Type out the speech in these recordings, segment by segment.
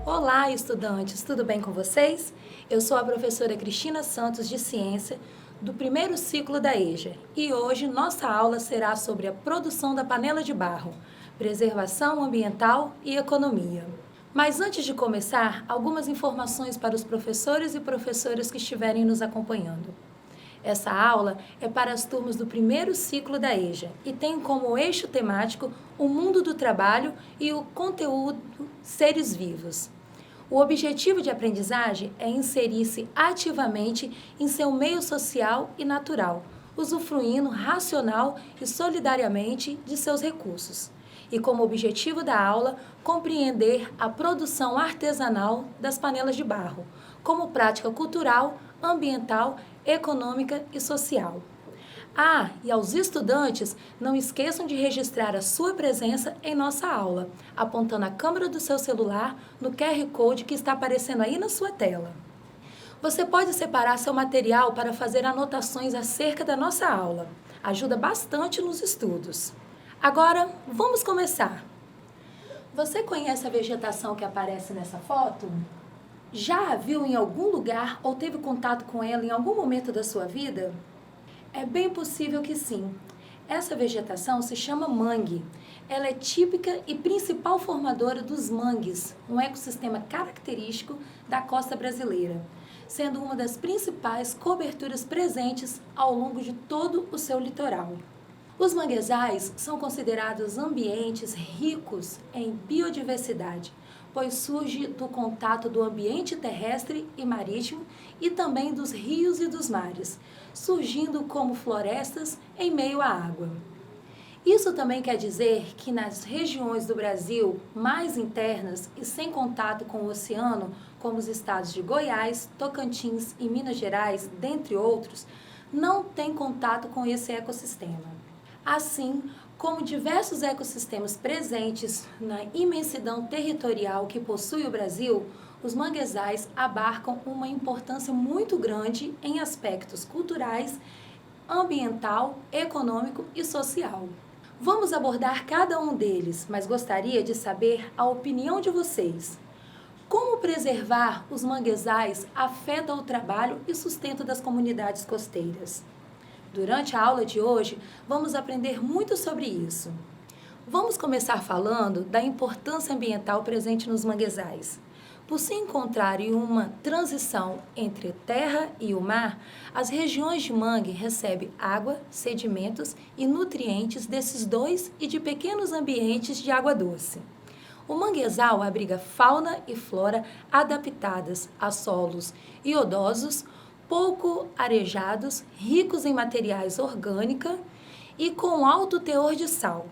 Olá, estudantes! Tudo bem com vocês? Eu sou a professora Cristina Santos de Ciência, do primeiro ciclo da EJA, e hoje nossa aula será sobre a produção da panela de barro, preservação ambiental e economia. Mas antes de começar, algumas informações para os professores e professoras que estiverem nos acompanhando. Essa aula é para as turmas do primeiro ciclo da EJA e tem como eixo temático o mundo do trabalho e o conteúdo seres vivos. O objetivo de aprendizagem é inserir-se ativamente em seu meio social e natural, usufruindo racional e solidariamente de seus recursos. E como objetivo da aula, compreender a produção artesanal das panelas de barro, como prática cultural, ambiental, econômica e social. E aos estudantes, não esqueçam de registrar a sua presença em nossa aula, apontando a câmera do seu celular no QR Code que está aparecendo aí na sua tela. Você pode separar seu material para fazer anotações acerca da nossa aula. Ajuda bastante nos estudos. Agora, vamos começar. Você conhece a vegetação que aparece nessa foto? Já a viu em algum lugar ou teve contato com ela em algum momento da sua vida? É bem possível que sim. Essa vegetação se chama mangue. Ela é típica e principal formadora dos mangues, um ecossistema característico da costa brasileira, sendo uma das principais coberturas presentes ao longo de todo o seu litoral. Os manguezais são considerados ambientes ricos em biodiversidade, pois surge do contato do ambiente terrestre e marítimo e também dos rios e dos mares, surgindo como florestas em meio à água. Isso também quer dizer que nas regiões do Brasil mais internas e sem contato com o oceano, como os estados de Goiás, Tocantins e Minas Gerais, dentre outros, não tem contato com esse ecossistema. Assim como diversos ecossistemas presentes na imensidão territorial que possui o Brasil, os manguezais abarcam uma importância muito grande em aspectos culturais, ambiental, econômico e social. Vamos abordar cada um deles, mas gostaria de saber a opinião de vocês. Como preservar os manguezais afeta o trabalho e sustento das comunidades costeiras? Durante a aula de hoje, vamos aprender muito sobre isso. Vamos começar falando da importância ambiental presente nos manguezais. Por se encontrarem uma transição entre terra e o mar, as regiões de mangue recebem água, sedimentos e nutrientes desses dois e de pequenos ambientes de água doce. O manguezal abriga fauna e flora adaptadas a solos iodosos, pouco arejados, ricos em materiais orgânicos e com alto teor de sal.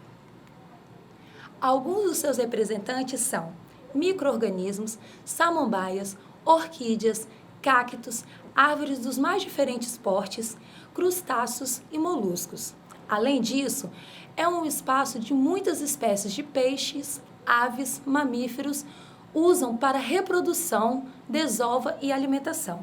Alguns dos seus representantes são micro-organismos, samambaias, orquídeas, cactos, árvores dos mais diferentes portes, crustáceos e moluscos. Além disso, é um espaço de muitas espécies de peixes, aves, mamíferos usam para reprodução, desova e alimentação.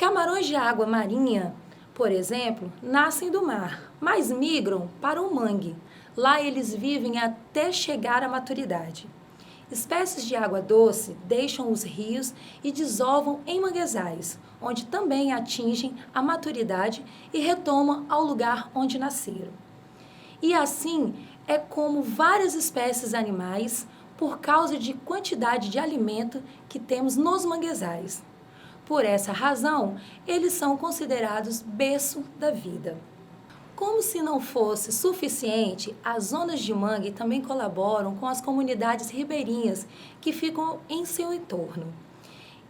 Camarões de água marinha, por exemplo, nascem do mar, mas migram para o mangue. Lá eles vivem até chegar à maturidade. Espécies de água doce deixam os rios e desovam em manguezais, onde também atingem a maturidade e retomam ao lugar onde nasceram. E assim é como várias espécies animais, por causa de quantidade de alimento que temos nos manguezais. Por essa razão, eles são considerados berço da vida. Como se não fosse suficiente, as zonas de mangue também colaboram com as comunidades ribeirinhas que ficam em seu entorno.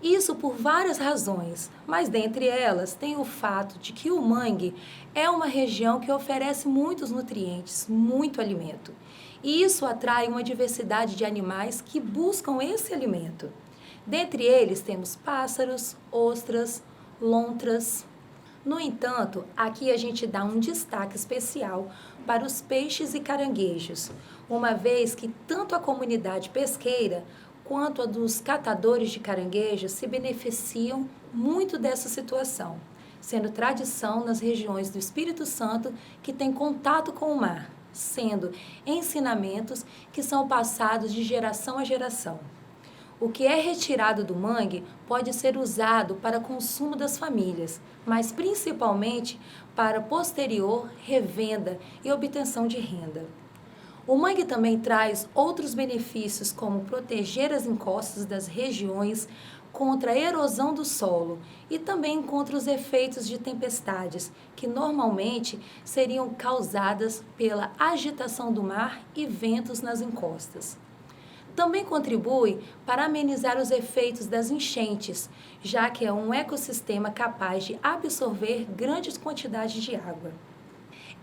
Isso por várias razões, mas dentre elas tem o fato de que o mangue é uma região que oferece muitos nutrientes, muito alimento. E isso atrai uma diversidade de animais que buscam esse alimento. Dentre eles temos pássaros, ostras, lontras. No entanto, aqui a gente dá um destaque especial para os peixes e caranguejos, uma vez que tanto a comunidade pesqueira quanto a dos catadores de caranguejos se beneficiam muito dessa situação, sendo tradição nas regiões do Espírito Santo que têm contato com o mar, sendo ensinamentos que são passados de geração a geração. O que é retirado do mangue pode ser usado para consumo das famílias, mas principalmente para posterior revenda e obtenção de renda. O mangue também traz outros benefícios, como proteger as encostas das regiões contra a erosão do solo e também contra os efeitos de tempestades, que normalmente seriam causadas pela agitação do mar e ventos nas encostas. Também contribui para amenizar os efeitos das enchentes, já que é um ecossistema capaz de absorver grandes quantidades de água.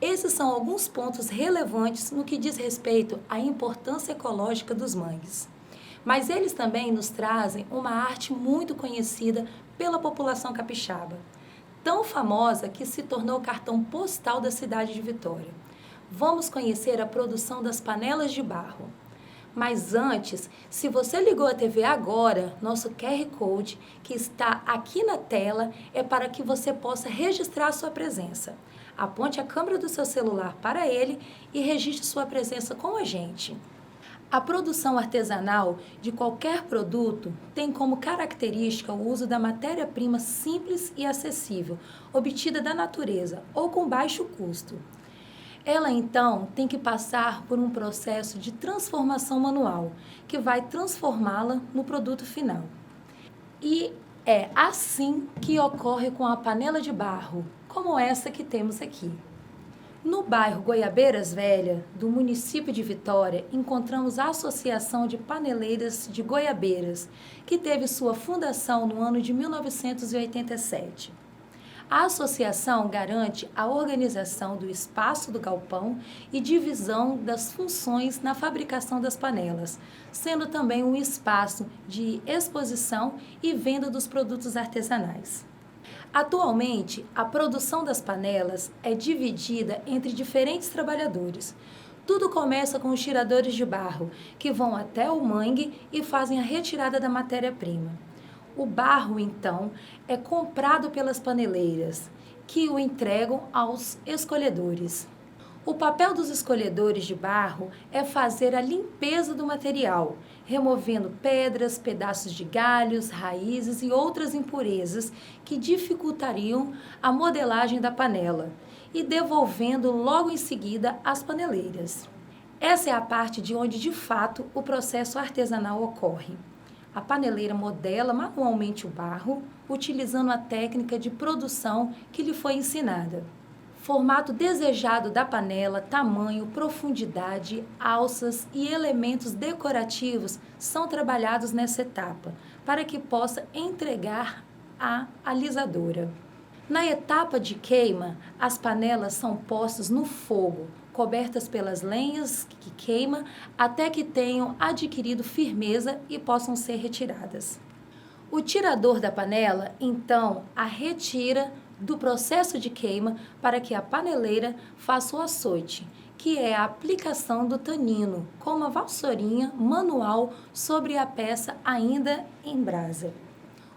Esses são alguns pontos relevantes no que diz respeito à importância ecológica dos mangues. Mas eles também nos trazem uma arte muito conhecida pela população capixaba, tão famosa que se tornou o cartão postal da cidade de Vitória. Vamos conhecer a produção das panelas de barro. Mas antes, se você ligou a TV agora, nosso QR Code, que está aqui na tela, é para que você possa registrar sua presença. Aponte a câmera do seu celular para ele e registre sua presença com a gente. A produção artesanal de qualquer produto tem como característica o uso da matéria-prima simples e acessível, obtida da natureza ou com baixo custo. Ela, então, tem que passar por um processo de transformação manual, que vai transformá-la no produto final. E é assim que ocorre com a panela de barro, como essa que temos aqui. No bairro Goiabeiras Velha, do município de Vitória, encontramos a Associação de Paneleiras de Goiabeiras, que teve sua fundação no ano de 1987. A associação garante a organização do espaço do galpão e divisão das funções na fabricação das panelas, sendo também um espaço de exposição e venda dos produtos artesanais. Atualmente, a produção das panelas é dividida entre diferentes trabalhadores. Tudo começa com os tiradores de barro, que vão até o mangue e fazem a retirada da matéria-prima. O barro, então, é comprado pelas paneleiras, que o entregam aos escolhedores. O papel dos escolhedores de barro é fazer a limpeza do material, removendo pedras, pedaços de galhos, raízes e outras impurezas que dificultariam a modelagem da panela, e devolvendo logo em seguida às paneleiras. Essa é a parte de onde, de fato, o processo artesanal ocorre. A paneleira modela manualmente o barro, utilizando a técnica de produção que lhe foi ensinada. Formato desejado da panela, tamanho, profundidade, alças e elementos decorativos são trabalhados nessa etapa, para que possa entregar à alisadora. Na etapa de queima, as panelas são postas no fogo, cobertas pelas lenhas que queima até que tenham adquirido firmeza e possam ser retiradas. O tirador da panela, então, a retira do processo de queima para que a paneleira faça o açoite, que é a aplicação do tanino com uma vassourinha manual sobre a peça ainda em brasa.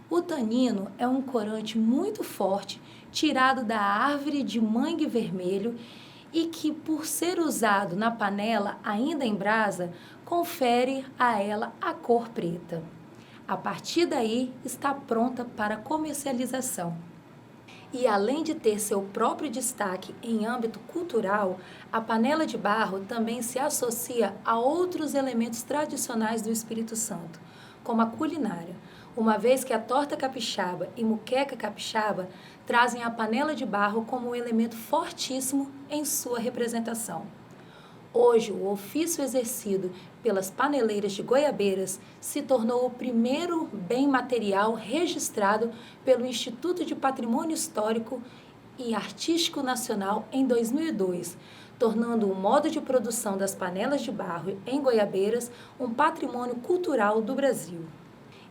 O tanino é um corante muito forte tirado da árvore de mangue vermelho e que, por ser usado na panela ainda em brasa, confere a ela a cor preta. A partir daí, está pronta para comercialização. E além de ter seu próprio destaque em âmbito cultural, a panela de barro também se associa a outros elementos tradicionais do Espírito Santo, como a culinária, uma vez que a torta capixaba e muqueca capixaba trazem a panela de barro como um elemento fortíssimo em sua representação. Hoje, o ofício exercido pelas paneleiras de Goiabeiras se tornou o primeiro bem material registrado pelo Instituto de Patrimônio Histórico e Artístico Nacional em 2002, tornando o modo de produção das panelas de barro em Goiabeiras um patrimônio cultural do Brasil.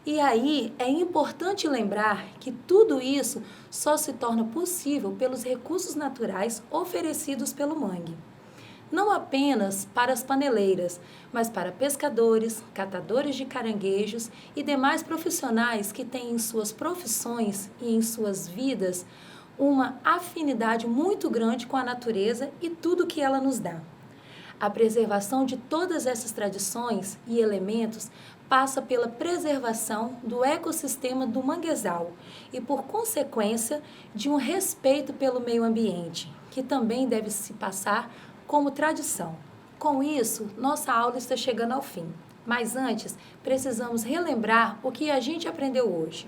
E aí é importante lembrar que tudo isso só se torna possível pelos recursos naturais oferecidos pelo mangue. Não apenas para as paneleiras, mas para pescadores, catadores de caranguejos e demais profissionais que têm em suas profissões e em suas vidas uma afinidade muito grande com a natureza e tudo que ela nos dá. A preservação de todas essas tradições e elementos passa pela preservação do ecossistema do manguezal e, por consequência, de um respeito pelo meio ambiente, que também deve se passar como tradição. Com isso, nossa aula está chegando ao fim. Mas antes, precisamos relembrar o que a gente aprendeu hoje.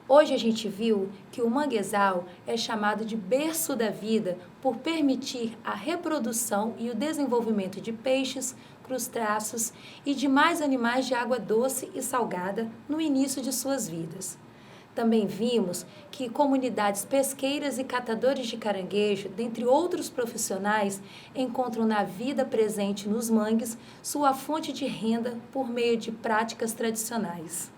Hoje a gente viu que o manguezal é chamado de berço da vida por permitir a reprodução e o desenvolvimento de peixes, crustáceos e demais animais de água doce e salgada no início de suas vidas. Também vimos que comunidades pesqueiras e catadores de caranguejo, dentre outros profissionais, encontram na vida presente nos mangues sua fonte de renda por meio de práticas tradicionais.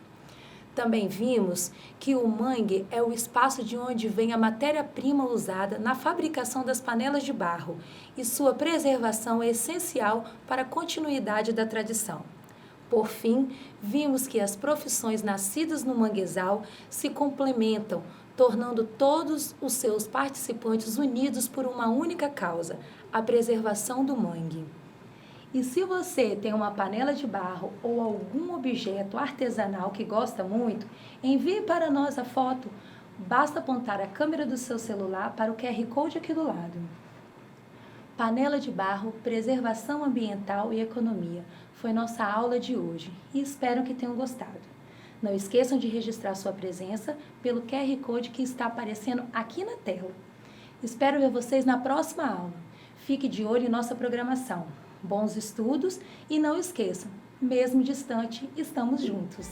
Também vimos que o mangue é o espaço de onde vem a matéria-prima usada na fabricação das panelas de barro e sua preservação é essencial para a continuidade da tradição. Por fim, vimos que as profissões nascidas no manguezal se complementam, tornando todos os seus participantes unidos por uma única causa, a preservação do mangue. E se você tem uma panela de barro ou algum objeto artesanal que gosta muito, envie para nós a foto. Basta apontar a câmera do seu celular para o QR Code aqui do lado. Panela de barro, preservação ambiental e economia. Foi nossa aula de hoje e espero que tenham gostado. Não esqueçam de registrar sua presença pelo QR Code que está aparecendo aqui na tela. Espero ver vocês na próxima aula. Fique de olho em nossa programação. Bons estudos e não esqueçam, mesmo distante, estamos juntos.